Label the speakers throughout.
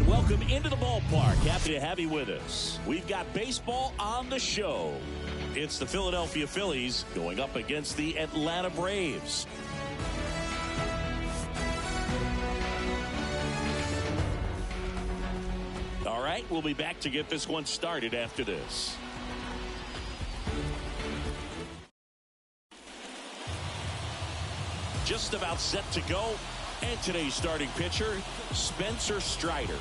Speaker 1: Welcome into the ballpark. Happy to have you with us. We've got baseball on the show. It's the Philadelphia Phillies going up against the Atlanta Braves. All right, we'll be back to get this one started after this. Just about set to go. And today's starting pitcher, Spencer Strider.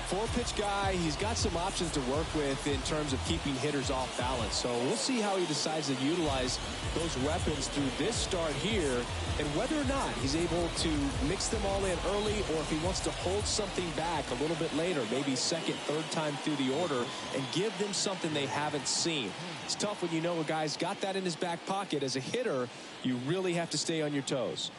Speaker 2: 4-pitch guy. He's got some options to work with in terms of keeping hitters off balance. So we'll see how he decides to utilize those weapons through this start here, and whether or not he's able to mix them all in early, or if he wants to hold something back a little bit later, maybe second, third time through the order, and give them something they haven't seen. It's tough when you know a guy's got that in his back pocket. As a hitter, you really have to stay on your toes.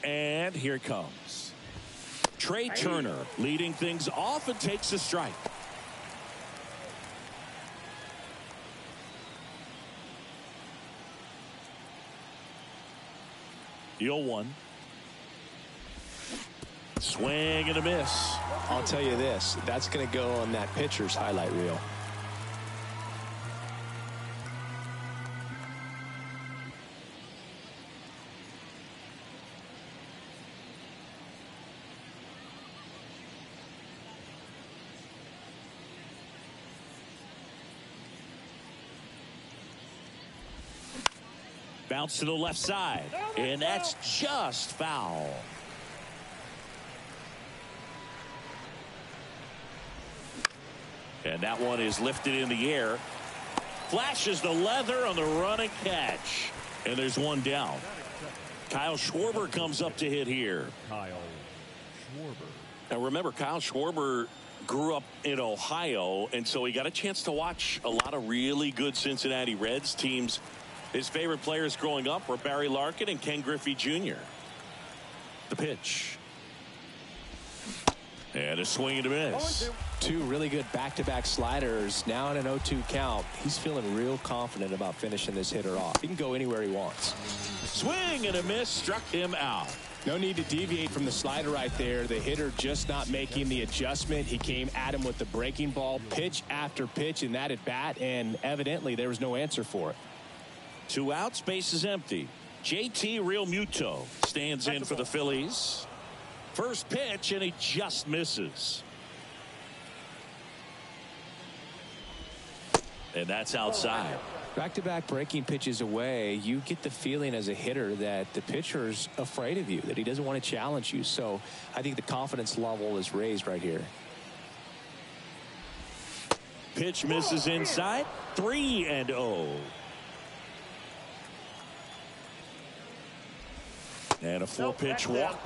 Speaker 1: And here it comes. Trey Turner leading things off and takes a strike. The 0-1. Swing and a miss.
Speaker 2: I'll tell you this, that's going to go on that pitcher's highlight reel.
Speaker 1: Bounce to the left side, and that's just foul. And that one is lifted in the air. Flashes the leather on the running catch. And there's one down. Kyle Schwarber comes up to hit here.
Speaker 3: Kyle Schwarber.
Speaker 1: Now remember, Kyle Schwarber grew up in Ohio, and so he got a chance to watch a lot of really good Cincinnati Reds teams. His favorite players growing up were Barry Larkin and Ken Griffey Jr. The pitch. And a swing and a miss.
Speaker 2: Two really good back-to-back sliders. Now in an 0-2 count. He's feeling real confident about finishing this hitter off. He can go anywhere he wants.
Speaker 1: Swing and a miss, struck him out.
Speaker 2: No need to deviate from the slider right there. The hitter just not making the adjustment. He came at him with the breaking ball, pitch after pitch in that at bat, and evidently there was no answer for it.
Speaker 1: 2 outs, base is empty. JT Realmuto stands in for the Phillies. First pitch, and he just misses. And that's outside.
Speaker 2: Back-to-back breaking pitches away, you get the feeling as a hitter that the pitcher's afraid of you, that he doesn't want to challenge you. So I think the confidence level is raised right here.
Speaker 1: Pitch misses inside. 3-0. And a 4-pitch walk.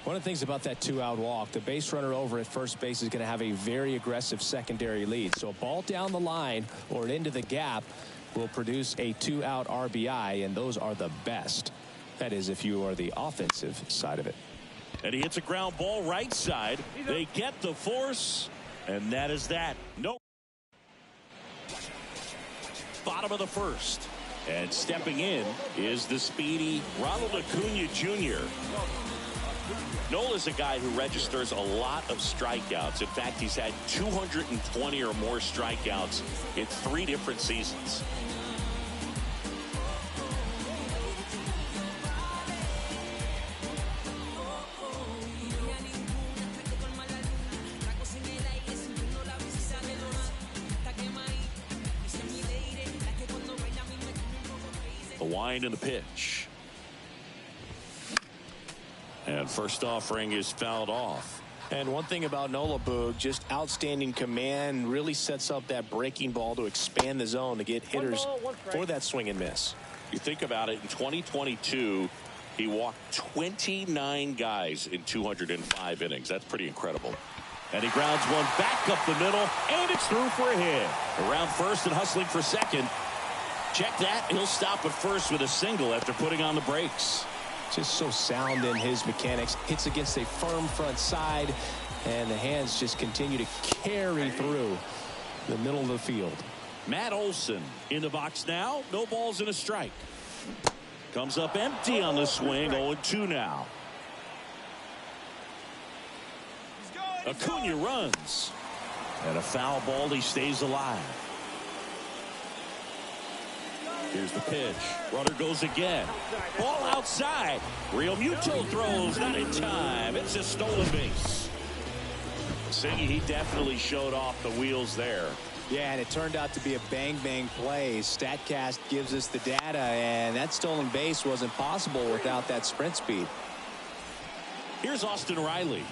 Speaker 2: One of the things about that 2-out walk, the base runner over at first base is going to have a very aggressive secondary lead. So a ball down the line or into the gap will produce a 2-out RBI, and those are the best. That is, if you are the offensive side of it.
Speaker 1: And he hits a ground ball right side. They get the force, and that is that. No. Bottom of the first. And stepping in is the speedy Ronald Acuna Jr. Nola's a guy who registers a lot of strikeouts. In fact, he's had 220 or more strikeouts in 3 different seasons. The wind and the pitch. And first offering is fouled off.
Speaker 2: And one thing about Nola, Boog, just outstanding command, really sets up that breaking ball to expand the zone to get hitters for that swing and miss.
Speaker 1: You think about it, in 2022, he walked 29 guys in 205 innings. That's pretty incredible. And he grounds one back up the middle, and it's through for a hit. Around first and hustling for second. Check that. He'll stop at first with a single after putting on the brakes.
Speaker 2: Just so sound in his mechanics. Hits against a firm front side, and the hands just continue to carry through the middle of the field.
Speaker 1: Matt Olson in the box now. No balls and a strike. Comes up empty on the swing. 0-2 now. Acuna runs. And a foul ball. He stays alive. Here's the pitch. Runner goes again. Ball outside. Real Muto throws. Not in time. It's a stolen base. Siggy, he definitely showed off the wheels there.
Speaker 2: Yeah, and it turned out to be a bang-bang play. StatCast gives us the data, and that stolen base wasn't possible without that sprint speed.
Speaker 1: Here's Austin Riley.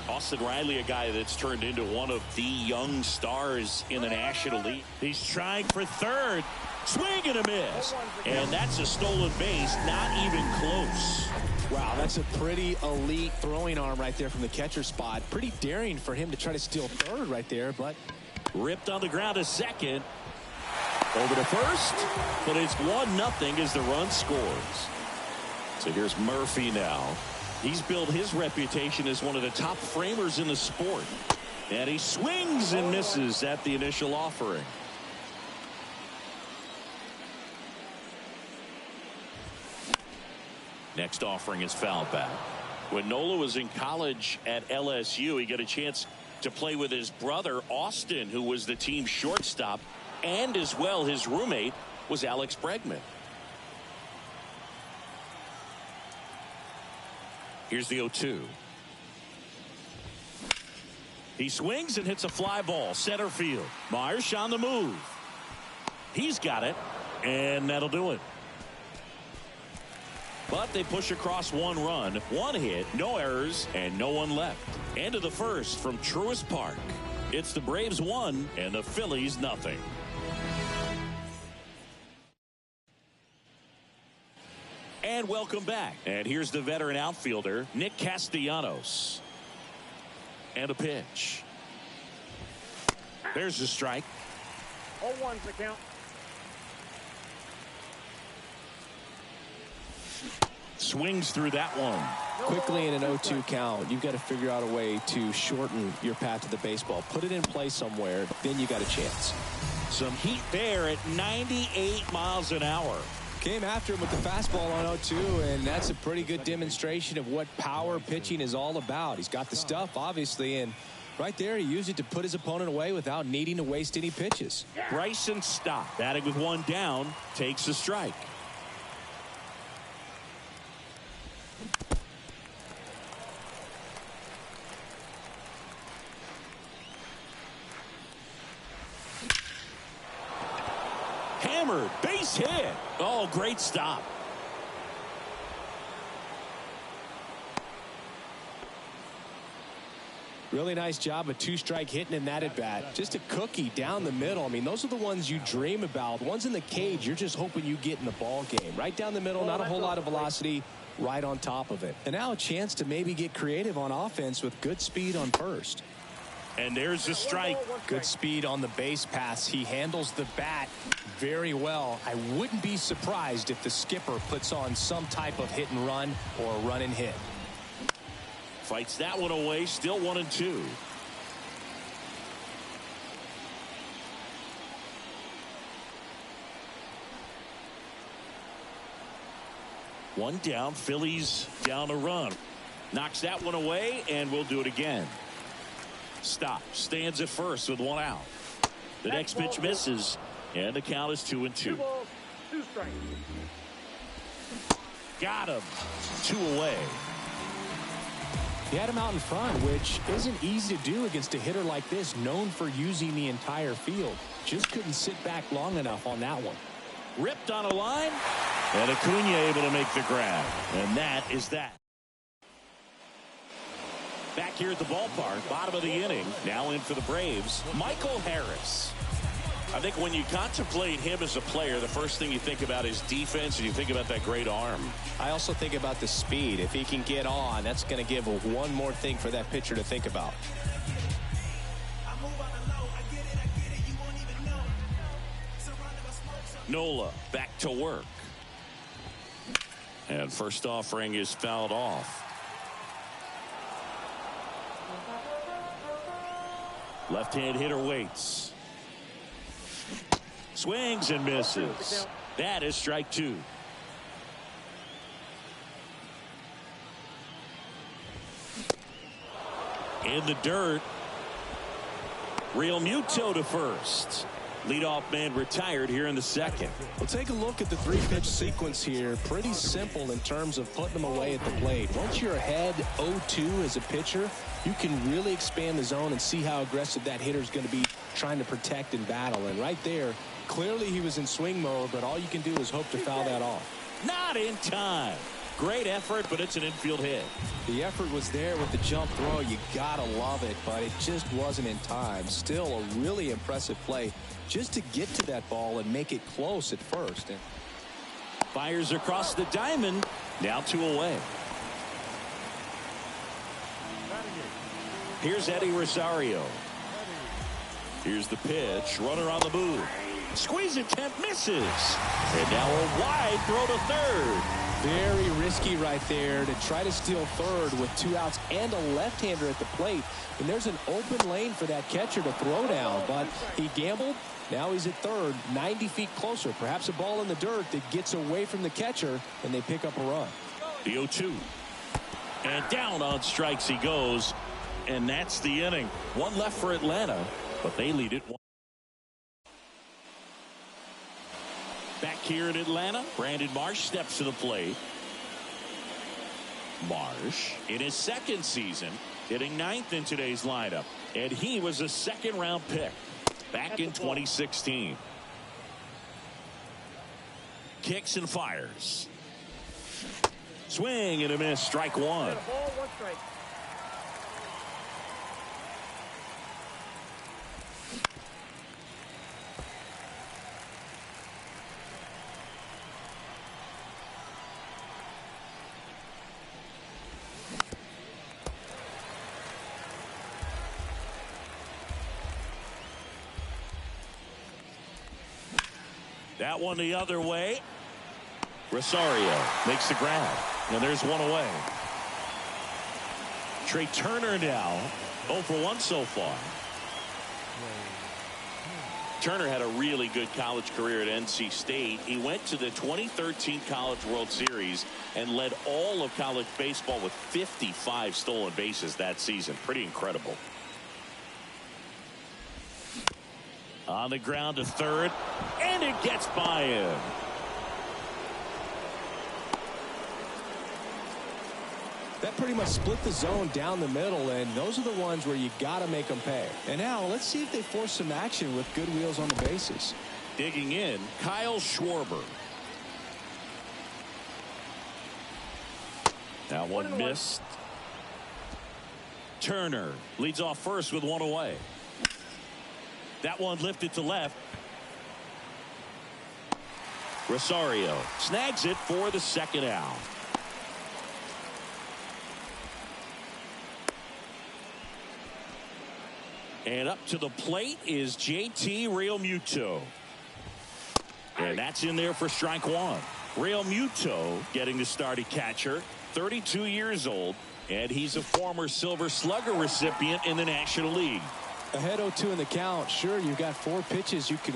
Speaker 1: Austin Riley, a guy that's turned into one of the young stars in the National League. He's trying for third. Swing and a miss. And that's a stolen base, not even close.
Speaker 2: Wow, that's a pretty elite throwing arm right there from the catcher spot. Pretty daring for him to try to steal third right there, but
Speaker 1: ripped on the ground to second. Over to first, but it's 1-0 as the run scores. So here's Murphy now. He's built his reputation as one of the top framers in the sport. And he swings and misses at the initial offering. Next offering is fouled back. When Nola was in college at LSU, he got a chance to play with his brother, Austin, who was the team shortstop. And as well, his roommate was Alex Bregman. Here's the 0-2. He swings and hits a fly ball. Center field. Marsh on the move. He's got it. And that'll do it. But they push across 1 run, 1 hit, no errors, and no one left. End of the first from Truist Park. It's the Braves 1 and the Phillies 0. And welcome back. And here's the veteran outfielder, Nick Castellanos. And a pitch. There's the strike.
Speaker 4: 0-1's the count.
Speaker 1: Swings through that one.
Speaker 2: Quickly in an 0-2 count, you've got to figure out a way to shorten your path to the baseball. Put it in play somewhere, then you got a chance.
Speaker 1: Some heat there at 98 miles an hour.
Speaker 2: Came after him with the fastball on 0-2, and that's a pretty good demonstration of what power pitching is all about. He's got the stuff, obviously, and right there he used it to put his opponent away without needing to waste any pitches.
Speaker 1: Bryson Stott, batting with 1 down, takes a strike. hammered. Base hit. Oh, great stop.
Speaker 2: Really nice job of two-strike hitting in that at-bat. Just a cookie down the middle. I mean, those are the ones you dream about. Ones in the cage, you're just hoping you get in the ball game. Right down the middle, not a whole lot of velocity, right on top of it. And now a chance to maybe get creative on offense with good speed on first.
Speaker 1: And there's the strike.
Speaker 2: Good speed on the base pass. He handles the bat very well. I wouldn't be surprised if the skipper puts on some type of hit and run or a run and hit.
Speaker 1: Fights that one away. Still 1-2. One down. Phillies down a run. Knocks that one away, and we'll do it again. Stop. Stands at first with one out. The next pitch misses, and the count is 2-2.
Speaker 4: 2 balls, 2 strikes.
Speaker 1: Got him. 2 away.
Speaker 2: He had him out in front, which isn't easy to do against a hitter like this, known for using the entire field. Just couldn't sit back long enough on that one.
Speaker 1: Ripped on a line, and Acuna able to make the grab. And that is that. Back here at the ballpark, bottom of the inning. Now in for the Braves, Michael Harris. I think when you contemplate him as a player, the first thing you think about is defense, and you think about that great arm.
Speaker 2: I also think about the speed. If he can get on, that's going to give one more thing for that pitcher to think about.
Speaker 1: Nola back to work. And first offering is fouled off. Left-hand hitter waits. Swings and misses. That is strike 2. In the dirt. Real Muto to first. Leadoff man retired here in the second.
Speaker 2: We'll take a look at the 3-pitch sequence here. Pretty simple in terms of putting them away at the plate. Once you're ahead 0-2 as a pitcher, you can really expand the zone and see how aggressive that hitter is going to be trying to protect and battle. And right there, clearly he was in swing mode, but all you can do is hope to foul that off.
Speaker 1: Not in time. Great effort, but it's an infield hit.
Speaker 2: The effort was there with the jump throw. You gotta love it, but it just wasn't in time. Still a really impressive play just to get to that ball and make it close at first.
Speaker 1: Fires across the diamond. Now 2 away. Here's Eddie Rosario. Here's the pitch. Runner on the move. Squeeze attempt misses. And now a wide throw to third.
Speaker 2: Very risky right there to try to steal third with 2 outs and a left-hander at the plate. And there's an open lane for that catcher to throw down, but he gambled. Now he's at third, 90 feet closer. Perhaps a ball in the dirt that gets away from the catcher, and they pick up a run.
Speaker 1: The 0-2. And down on strikes he goes. And that's the inning. One left for Atlanta, but they lead it 1. Back here in Atlanta, Brandon Marsh steps to the plate. Marsh, in his second season, hitting 9th in today's lineup. And he was a second-round pick back in 2016. Kicks and fires. Swing and a miss, strike 1.
Speaker 4: Ball, 1 strike.
Speaker 1: That one the other way. Rosario makes the grab. And there's 1 away. Trey Turner now 0 for 1 so far. Turner had a really good college career at NC State. He went to the 2013 College World Series and led all of college baseball with 55 stolen bases that season. Pretty incredible. On the ground to third, and it gets by him.
Speaker 2: That pretty much split the zone down the middle, and those are the ones where you got to make them pay. And now let's see if they force some action with good wheels on the bases.
Speaker 1: Digging in, Kyle Schwarber. That one missed. Turner leads off first with one away. That one lifted to left. Rosario snags it for the second out. And up to the plate is JT Realmuto. And that's in there for strike one. Realmuto getting the start at catcher, 32 years old, and he's a former Silver Slugger recipient in the National League.
Speaker 2: Ahead 0-2 in the count. Sure, you've got 4 pitches you can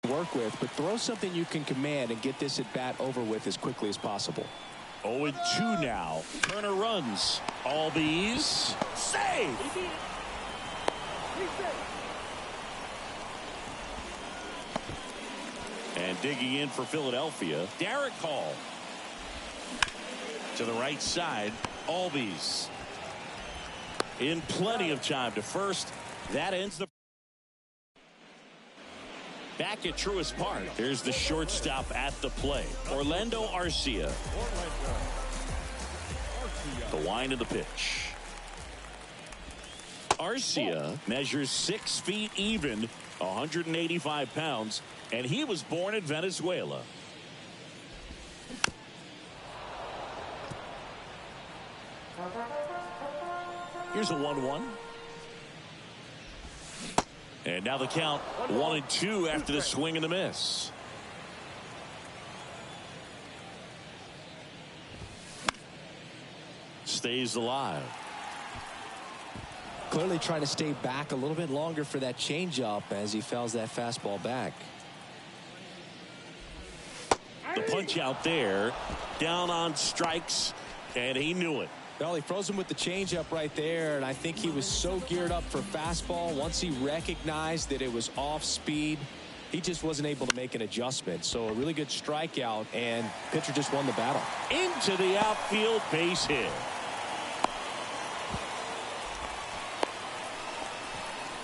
Speaker 2: work with, but throw something you can command and get this at bat over with as quickly as possible.
Speaker 1: 0-2 now. Turner runs. Albies. Save! And digging in for Philadelphia, Derek Hall. To the right side, Albies. In plenty of time to first. That ends the... Back at Truist Park, here's the shortstop at the plate, Orlando Arcia. The wind of the pitch. Arcia measures 6 feet even, 185 pounds, and he was born in Venezuela. Here's a 1-1. And now the count 1-2 after the swing and the miss. Stays alive.
Speaker 2: Clearly trying to stay back a little bit longer for that changeup as he fouls that fastball back.
Speaker 1: The punch out there, down on strikes, and he knew it.
Speaker 2: Well, he froze him with the changeup right there, and I think he was so geared up for fastball. Once he recognized that it was off speed, he just wasn't able to make an adjustment. So a really good strikeout, and pitcher just won the battle.
Speaker 1: Into the outfield, base hit.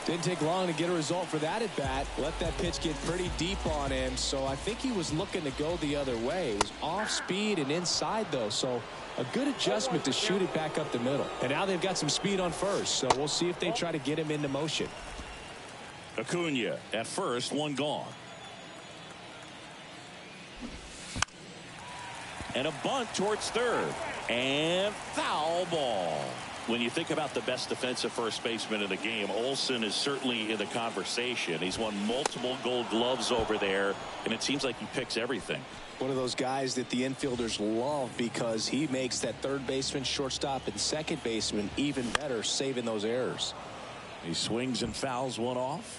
Speaker 2: Didn't take long to get a result for that at bat. Let that pitch get pretty deep on him, so I think he was looking to go the other way. It was off speed and inside, though, so a good adjustment to shoot it back up the middle. And now they've got some speed on first, so we'll see if they try to get him into motion.
Speaker 1: Acuna at first, one gone. And a bunt towards third. And foul ball. When you think about the best defensive first baseman in the game, Olsen is certainly in the conversation. He's won multiple Gold Gloves over there, and it seems like he picks everything.
Speaker 2: One of those guys that the infielders love because he makes that third baseman, shortstop, and second baseman even better, saving those errors.
Speaker 1: He swings and fouls one off.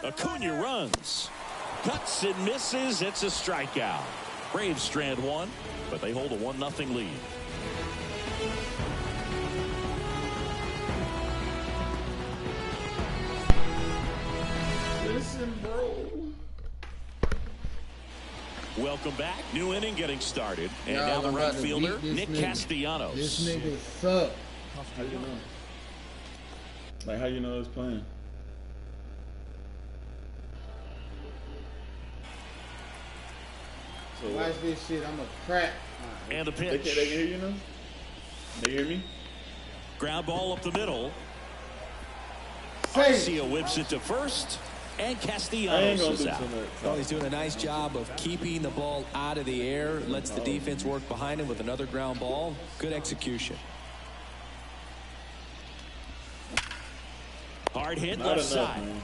Speaker 1: Acuna runs, cuts and misses. It's a strikeout. Braves strand one, but they hold a 1-0 lead.
Speaker 5: Listen, bro.
Speaker 1: Welcome back. New inning getting started, and now the right fielder, Nick Castellanos.
Speaker 5: This nigga suck. How you know? Like, how you know it's playing? So watch this shit. I'm a crack.
Speaker 1: And a pitch.
Speaker 5: They can hear you now? They hear me?
Speaker 1: Ground ball up the middle.
Speaker 5: Say.
Speaker 1: Garcia whips it to first, and Castellanos is out.
Speaker 2: Well, he's doing a nice job of keeping the ball out of the air. Lets the defense work behind him with another ground ball. Good execution.
Speaker 1: Hard hit left side.
Speaker 5: Man.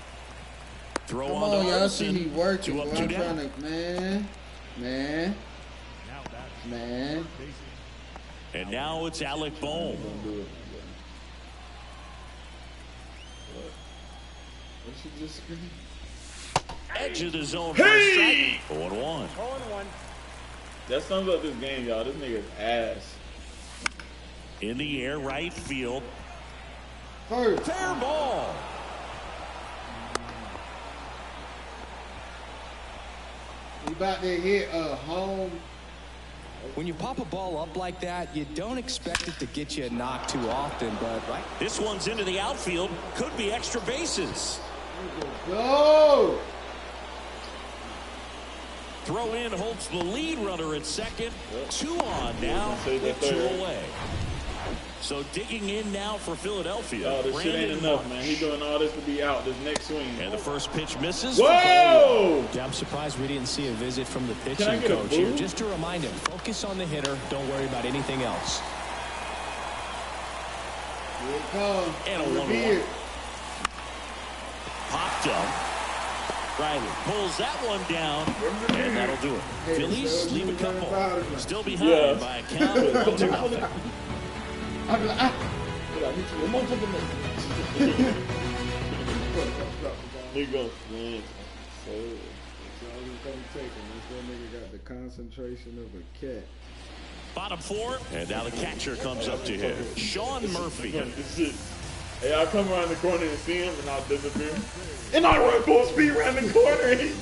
Speaker 1: Throw
Speaker 5: Come
Speaker 1: on
Speaker 5: on,
Speaker 1: to
Speaker 5: y'all see
Speaker 1: Olsen.
Speaker 5: me working.
Speaker 1: Two up,
Speaker 5: Bro.
Speaker 1: two
Speaker 5: I'm
Speaker 1: down.
Speaker 5: trying to, man.
Speaker 1: And now it's Alec Bohm.
Speaker 5: What she just screamed?
Speaker 1: Edge of the zone for a strike. 0-1.
Speaker 4: 0-1.
Speaker 5: That sums up this game, y'all. This nigga's ass.
Speaker 1: In the air, right field.
Speaker 5: First.
Speaker 1: Fair ball.
Speaker 5: We about to hit a home.
Speaker 2: When you pop a ball up like that, you don't expect it to get you a knock too often, but right.
Speaker 1: This one's into the outfield. Could be extra bases.
Speaker 5: Go!
Speaker 1: Throw in holds the lead runner at second. 2 on now. 2 away. So digging in now for Philadelphia.
Speaker 5: Oh, this shit ain't enough, man. He doing all this to be out this next swing.
Speaker 1: And the first pitch misses.
Speaker 5: Whoa!
Speaker 2: Yeah, I'm surprised we didn't see a visit from the
Speaker 5: Can I
Speaker 2: pitching
Speaker 5: get a
Speaker 2: coach
Speaker 5: boo?
Speaker 2: here. Just to remind him, focus on the hitter. Don't worry about anything else.
Speaker 5: Here it comes.
Speaker 1: And a 1-1. Popped up. Riley pulls that one down, and that'll do it. Phillies leave a couple. Still behind by a count of 1-0.
Speaker 5: I'll be like, ah. One more time. Here goes, man. So, it's all you come taking. That nigga got the concentration of a cat.
Speaker 1: Bottom 4, and now the catcher comes up to him. Sean Murphy.
Speaker 5: Hey, I'll come around the corner and see him, and I'll disappear. And I'll run full speed around the corner, and he's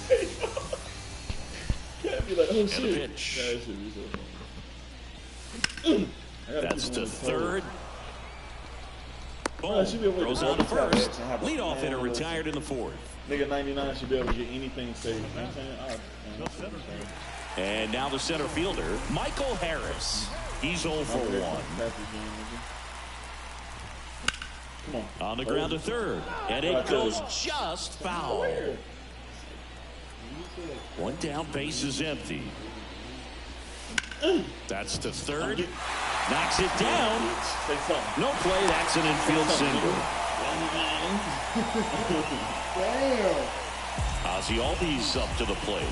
Speaker 5: can't be like, oh shit.
Speaker 1: And a pitch.
Speaker 5: That should be so funny.
Speaker 1: That's to third.
Speaker 5: Oh, should be able to
Speaker 1: Throws on to first.
Speaker 5: have a
Speaker 1: Leadoff hitter
Speaker 5: man,
Speaker 1: retired in the 4th.
Speaker 5: Nigga 99 should be able to get anything saved. You know what I'm saying?
Speaker 1: And now the center fielder, Michael Harris. He's 0 for 1.
Speaker 5: Come on.
Speaker 1: On the ground to third. And it goes just foul. 1 down, base is empty. That's to third. Knocks it down.
Speaker 5: Say something.
Speaker 1: No play. That's an infield single.
Speaker 5: Damn.
Speaker 1: Ozzie Albies up to the plate.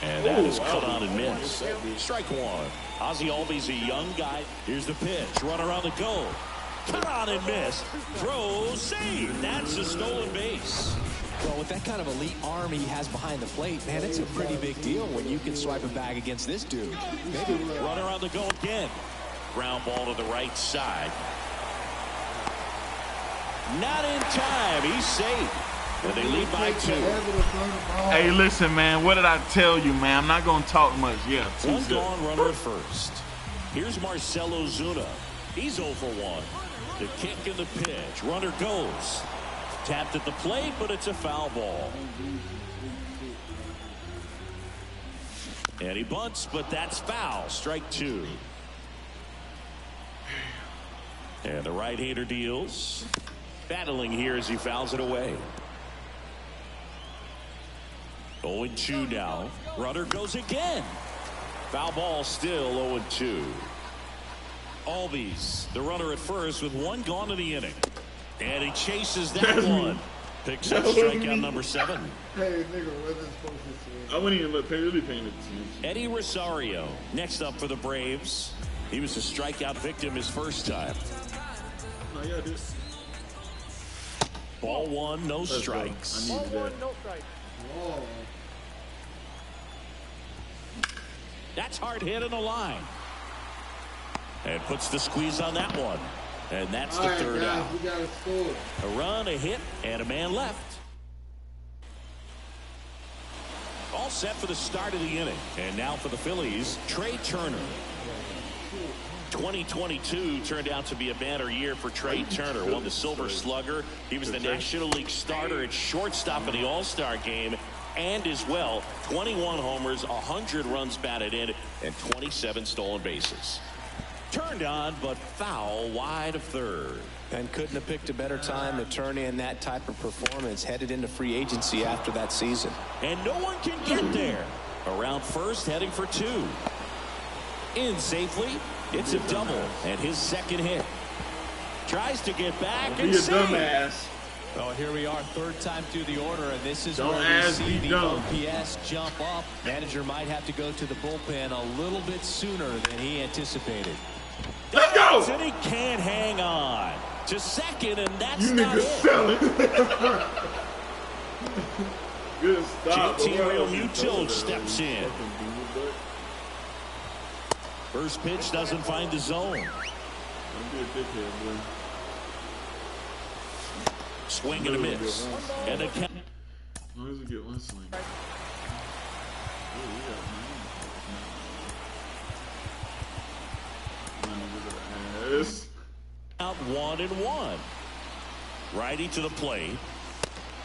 Speaker 1: And that is cut on and missed. Strike 1. Ozzie Albies, a young guy. Here's the pitch. Runner on the go. Cut on and missed. Throw, save. That's a stolen base.
Speaker 2: Well, with that kind of elite arm he has behind the plate, man, it's a pretty big deal when you can swipe a bag against this dude.
Speaker 1: Maybe. Runner on the go again. Ground ball to the right side. Not in time. He's safe. And they lead by 2.
Speaker 6: Hey, listen, man. What did I tell you, man? I'm not going to talk much. Yeah.
Speaker 1: One gone, runner at first. Here's Marcell Ozuna. He's 0 for 1. The kick and the pitch. Runner goes. Tapped at the plate, but it's a foul ball. And he bunts, but that's foul. Strike 2. And the right-hander deals. Battling here as he fouls it away. 0-2 now. Runner goes again. Foul ball, still 0-2. Albies, the runner at first with one gone in the inning. And he chases that one. Picks up strikeout number 7.
Speaker 5: Hey, nigga, what's this supposed to say?
Speaker 6: I wouldn't even really paying attention.
Speaker 1: Eddie Rosario, next up for the Braves. He was a strikeout victim his first time.
Speaker 6: Oh, yeah, dude.
Speaker 1: Ball 1, no strikes.
Speaker 4: Ball 1, no strikes.
Speaker 5: Oh.
Speaker 1: That's hard hit in the line. And puts the squeeze on that one. And that's the third out.
Speaker 5: We gotta score.
Speaker 1: A run, a hit, and a man left. All set for the start of the inning. And now for the Phillies, Trey Turner. 2022 turned out to be a banner year for Trey Turner. Won the Silver Slugger. He was the National League starter at shortstop in the All-Star game. And as well, 21 homers, 100 runs batted in, and 27 stolen bases. Turned on, but foul wide of third.
Speaker 2: And couldn't have picked a better time to turn in that type of performance. Headed into free agency after that season.
Speaker 1: And no one can get there. Around first, heading for 2. In safely. It's a double and his second hit. Tries to get back and
Speaker 6: Be a
Speaker 1: save.
Speaker 6: dumbass.
Speaker 2: Oh, here we are, third time through the order, and this is
Speaker 6: Don't
Speaker 2: where we
Speaker 6: ask,
Speaker 2: see
Speaker 6: be
Speaker 2: the
Speaker 6: dumb.
Speaker 2: OPS jump up. Manager might have to go to the bullpen a little bit sooner than he anticipated.
Speaker 6: Let's go.
Speaker 1: And he can't hang on to second, and that's
Speaker 6: You
Speaker 1: not
Speaker 6: niggas
Speaker 1: it.
Speaker 6: selling. Good stop.
Speaker 1: JT Realmuto steps in. First pitch doesn't find the zone.
Speaker 6: Don't be a dickhead, boy.
Speaker 1: Swing and a miss. And a count.
Speaker 6: As long as we get one swing. Yes.
Speaker 1: Out 1-1. Righty to the plate.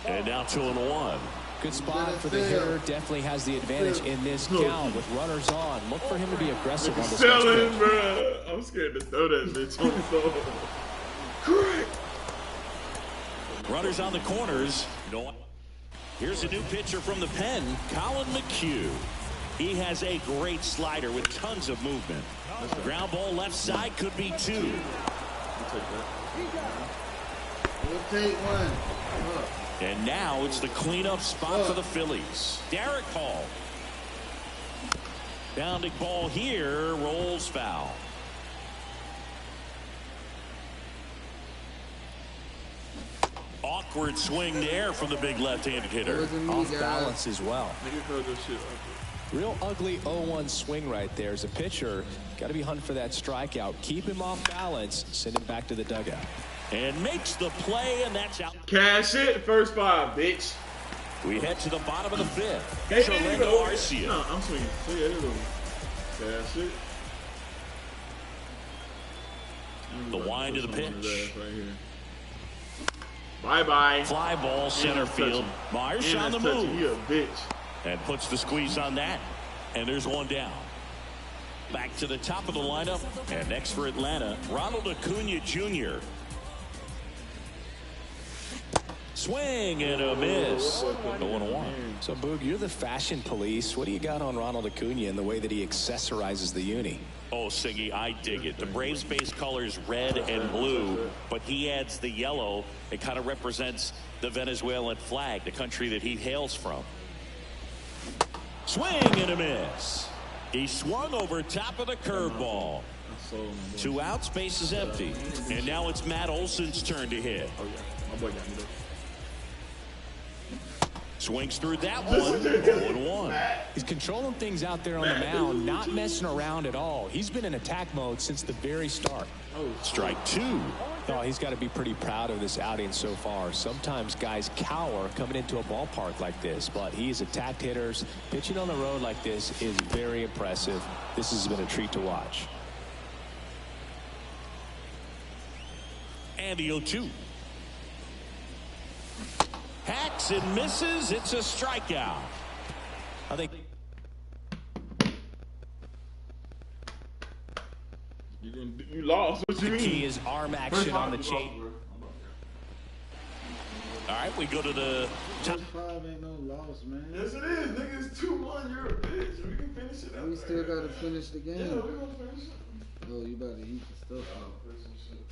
Speaker 1: And now 2-1.
Speaker 2: Good spot for the hitter. Definitely has the advantage in this count with runners on. Look for him to be aggressive on this next
Speaker 6: Selling,
Speaker 2: pitch.
Speaker 6: bro. I'm scared to throw that bitch on the floor. Correct.
Speaker 1: Runners on the corners. No. Here's a new pitcher from the pen, Colin McHugh. He has a great slider with tons of movement. Ground ball left side could be 2.
Speaker 6: I'll take that.
Speaker 5: We'll take one.
Speaker 1: And now it's the cleanup spot for the Phillies. Derek Hall. Bounding ball here, rolls foul. Awkward swing there from the big left-handed hitter.
Speaker 5: Wasn't me,
Speaker 2: Off
Speaker 5: guys.
Speaker 2: balance as well.
Speaker 6: Nigga throw this shit up.
Speaker 2: Real ugly 0-1 swing right there. As a pitcher, got to be hunting for that strikeout. Keep him off balance. Send him back to the dugout.
Speaker 1: And makes the play, and that's out.
Speaker 6: Cash it, first 5, bitch.
Speaker 1: We head to the bottom of the 5th.
Speaker 6: Hey,
Speaker 1: Trelendo Arcia.
Speaker 6: No, I'm swinging. See, here we go. Cash it.
Speaker 1: The wind of the pitch.
Speaker 6: Right here. Bye-bye.
Speaker 1: Fly ball center field. Marsh on the move.
Speaker 6: He a bitch.
Speaker 1: And puts the squeeze on that. And there's one down. Back to the top of the lineup. And next for Atlanta, Ronald Acuna Jr. Swing and a miss. 0-1.
Speaker 2: So, Boog, you're the fashion police. What do you got on Ronald Acuna and the way that he accessorizes the uni?
Speaker 1: Oh, Siggy, I dig it. The Braves base colors red and blue, but he adds the yellow. It kind of represents the Venezuelan flag, the country that he hails from. Swing and a miss. He swung over top of the curveball. 2 outs, base is empty. And now it's Matt Olson's turn to hit.
Speaker 6: Oh, yeah. My boy got me though.
Speaker 1: Swings through that one. 0-1.
Speaker 2: He's controlling things out there on the mound, not messing around at all. He's been in attack mode since the very start.
Speaker 1: Strike 2.
Speaker 2: Oh, he's got to be pretty proud of this outing so far. Sometimes guys cower coming into a ballpark like this, but he's attacked hitters. Pitching on the road like this is very impressive. This has been a treat to watch.
Speaker 1: And the 0-2. Hacks and misses. It's a strikeout.
Speaker 2: I think
Speaker 6: You lost. What you
Speaker 2: the
Speaker 6: mean?
Speaker 2: key is arm action on the change.
Speaker 1: All right, we go to the top.
Speaker 5: 5 ain't no loss, man.
Speaker 3: Yes, it is, nigga. It's 2-1. You're a bitch. We can finish it out.
Speaker 5: We still gotta finish the game.
Speaker 3: Yeah, we gonna finish it.
Speaker 5: Oh, you about to eat the stuff out.
Speaker 3: Finish some shit.